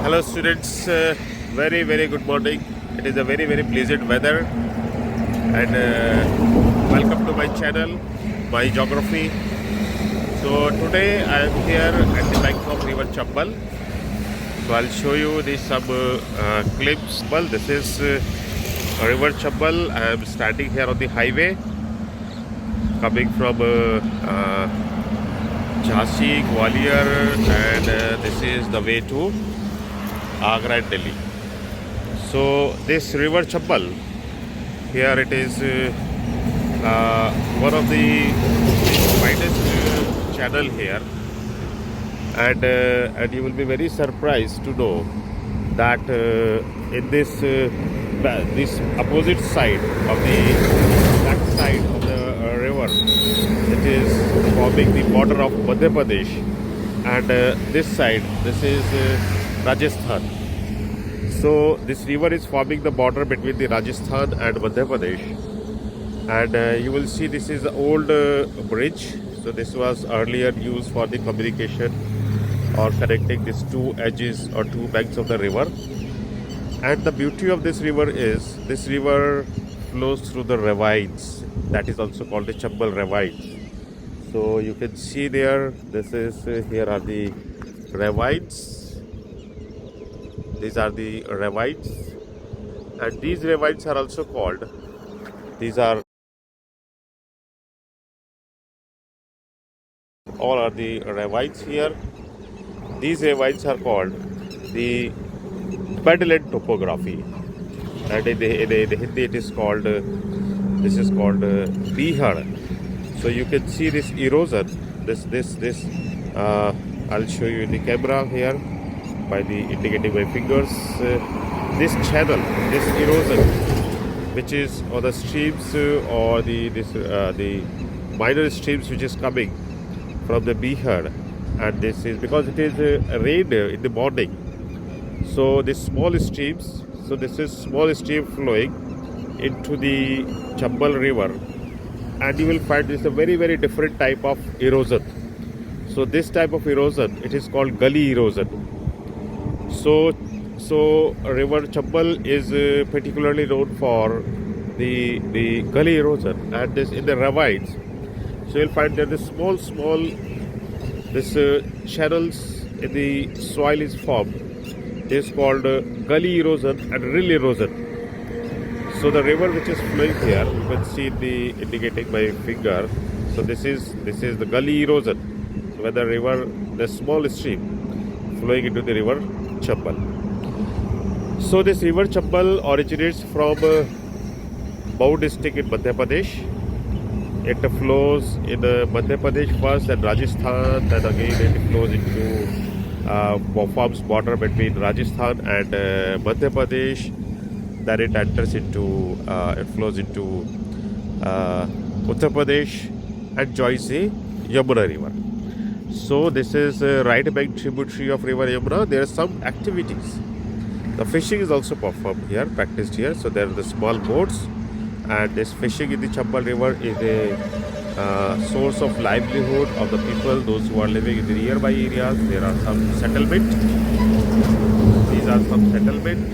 Hello students, very good morning. It is a very pleasant weather and welcome to my channel, my geography. So today I am here at the bank of River Chambal. So I'll show you some clips. Well, this is River Chambal. I am standing here on the highway coming from Jhansi, Gwalior, and this is the way to Agra and Delhi. So this River Chambal, here it is one of the widest channel here, and you will be very surprised to know that in this opposite side of the back side of the river, it is forming the border of Madhya Pradesh, and this side, this is Rajasthan. So this river is forming the border between the Rajasthan and Madhya Pradesh, and you will see this is the old bridge. So this was earlier used for the communication or connecting these two edges or two banks of the river. And the beauty of this river is this river flows through the ravines, that is also called the Chambal ravines. So you can see there, this is here are the ravines. These are the ravines, and these ravines are also called, these are all are the ravines here. These ravines are called the bedland topography, and in the Hindi it is called this is called bihar. So you can see this erosion, this I'll show you in the camera here by the indicating my fingers. This channel, this erosion, which is or the streams or the minor streams which is coming from the Bihar, and this is because it is rain in the morning. So this small streams, so this is small stream flowing into the Chambal river, and you will find this a very different type of erosion. So this type of erosion, it is called gully erosion. So river Chambal is particularly known for the gully erosion, and this in the ravines. So you'll find that the small this channels in the soil is formed. This is called gully erosion and rill erosion. So the river which is flowing here, you can see the indicating my finger. So this is the gully erosion, where the river, the small stream flowing into the river Chambal. So this river Chambal originates from Bau district in Madhya Pradesh. It flows in Madhya Pradesh first and Rajasthan, then again it flows into forms border between Rajasthan and Madhya Pradesh. Then it enters into it flows into Uttar Pradesh and joins the Yamuna river. So this is right bank tributary of river Yamuna. There are some activities. The fishing is also performed here, practiced here. So there are the small boats, and this fishing in the Chambal river is a source of livelihood of the people, those who are living in the nearby areas. There are some settlement. These are some settlement.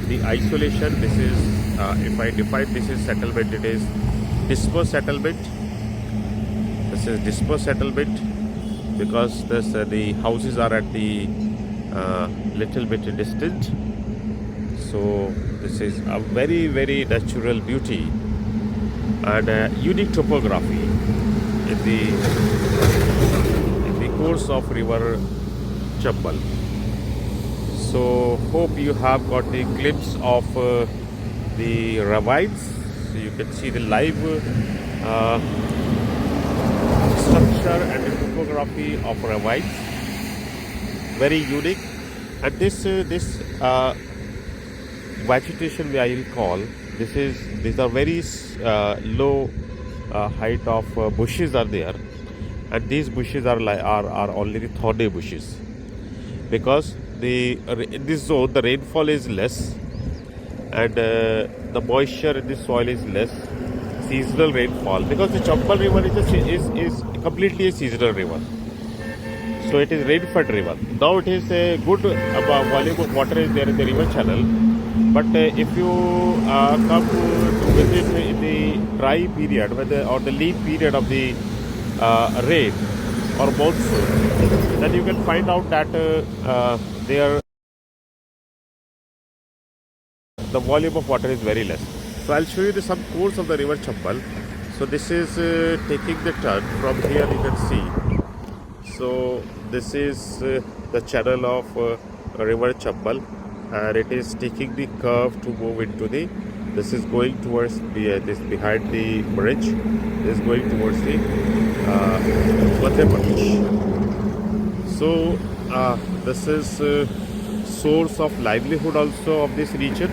The isolation, this is, if I define this is settlement, it is dispersed settlement. This is dispersed settlement because this, the houses are at the little bit distant. So this is a very natural beauty and unique topography in the course of river Chambal. So hope you have got a glimpse of the ravines. So you can see the live structure and the topography of ravines. Very unique, and this vegetation I will call, these are very low height of bushes are there, and these bushes are only the thorny bushes, because in this zone the rainfall is less, and the moisture in the soil is less. Seasonal rainfall, because the Chambal river is completely a seasonal river. So it is rain-fed river. Now it is a good volume of water is there in the river channel. But if you come to visit in the dry period or the lean period of the rain or monsoon, then you can find out that there the volume of water is very less. So I'll show you some course of the river Chambal. So this is taking the turn from here, you can see. So this is the channel of river Chambal, and it is taking the curve to move into the. This is going towards the this behind the bridge. This is going towards the Madhya Pradesh. So this is source of livelihood also of this region,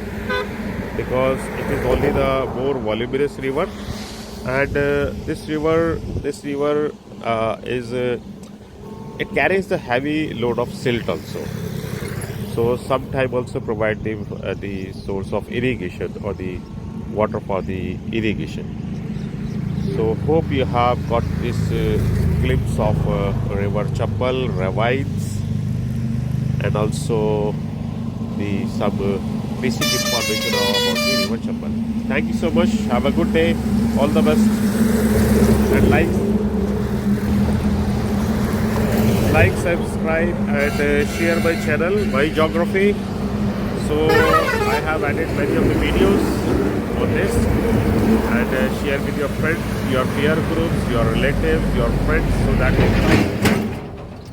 because it is only the more voluminous river, and this river is it carries the heavy load of silt also. So sometime also provide the source of irrigation or the water for the irrigation. So hope you have got this glimpse of river Chambal, ravines, and also the some basic information about the river Chambal. Thank you so much. Have a good day. All the best. And like, subscribe, and share my channel, My Geography. So I have added many of the videos on this, and share with your friends, your peer groups, your relatives, your friends, so that they find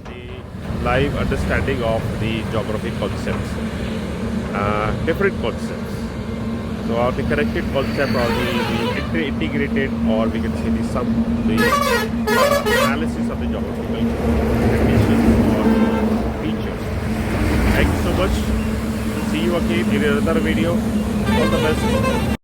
the live understanding of the geography concepts, different concepts. So are the connected concept or the integrated, or we can say the analysis of the geographical conditions or features. Thank you so much. See you again in another video. All the best.